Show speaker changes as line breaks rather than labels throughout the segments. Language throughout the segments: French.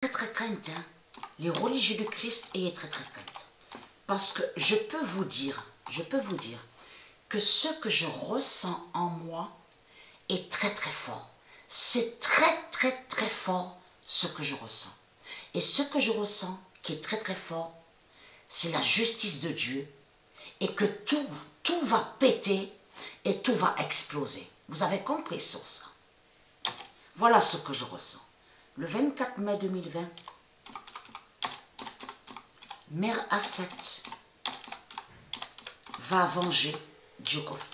très crainte, hein. Les religieux de Christ ayez très crainte. Parce que je peux vous dire que ce que je ressens en moi est très fort. C'est très fort ce que je ressens. Et ce que je ressens qui est très fort, c'est la justice de Dieu et que tout va péter et tout va exploser. Vous avez compris sur ça? Voilà ce que je ressens. Le 24 mai 2020, Mère Asset va venger Djokovic.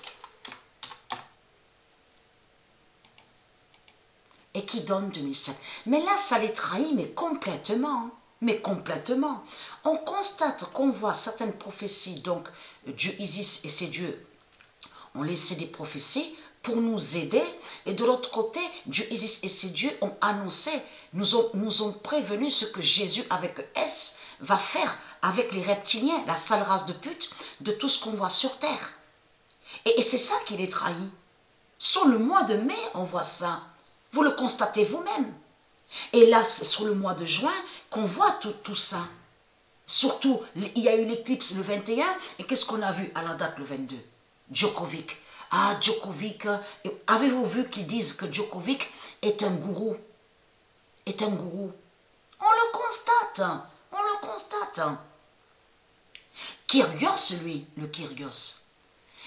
Et qui donne 2007. Mais là, ça les trahit, mais complètement. Mais complètement. On constate qu'on voit certaines prophéties, donc Dieu Isis et ses dieux ont laissé des prophéties pour nous aider. Et de l'autre côté, Dieu Isis et ses dieux ont annoncé, nous ont prévenu ce que Jésus avec S va faire avec les reptiliens, la sale race de pute, de tout ce qu'on voit sur terre. Et c'est ça qui les trahit. Sur le mois de mai, on voit ça. Vous le constatez vous-même. Et là, c'est sur le mois de juin qu'on voit tout ça. Surtout, il y a eu l'éclipse le 21, et qu'est-ce qu'on a vu à la date le 22? Djokovic. Ah, Djokovic, avez-vous vu qu'ils disent que Djokovic est un gourou? Est un gourou. On le constate, on le constate. Kyrgios, lui, le Kyrgios.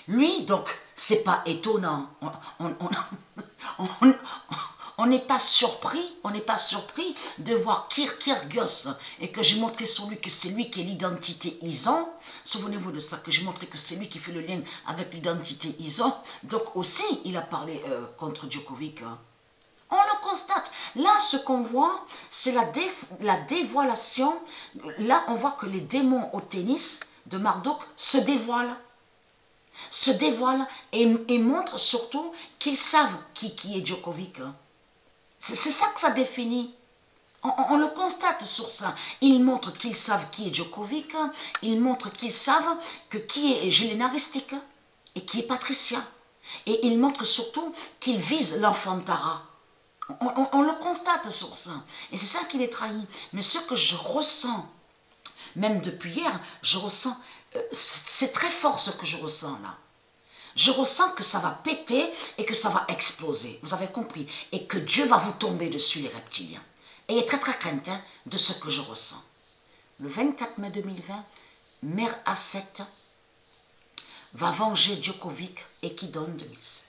Lui, donc, c'est pas étonnant. On n'est pas surpris, de voir Kyrgios et que j'ai montré sur lui que c'est lui qui est l'identité Ison. Souvenez-vous de ça, que j'ai montré que c'est lui qui fait le lien avec l'identité Ison. Donc aussi, il a parlé contre Djokovic. Hein. On le constate. Là, ce qu'on voit, c'est la dévoilation. Là, on voit que les démons au tennis de Marduk se dévoilent et montrent surtout qu'ils savent qui est Djokovic. Hein. C'est ça que ça définit. On le constate sur ça. Ils montrent qu'ils savent qui est Djokovic. Ils montrent qu'ils savent qui est Jelena Ristic et qui est Patricia. Et ils montrent surtout qu'ils visent l'enfant Tara. On le constate sur ça. Et c'est ça qui les trahit. Mais ce que je ressens, même depuis hier, je ressens, c'est très fort ce que je ressens là. Je ressens que ça va péter et que ça va exploser. Vous avez compris? Et que Dieu va vous tomber dessus, les reptiliens. Ayez très crainte hein, de ce que je ressens. Le 24 mai 2020, Mère Asset va venger Djokovic et qui donne 2007.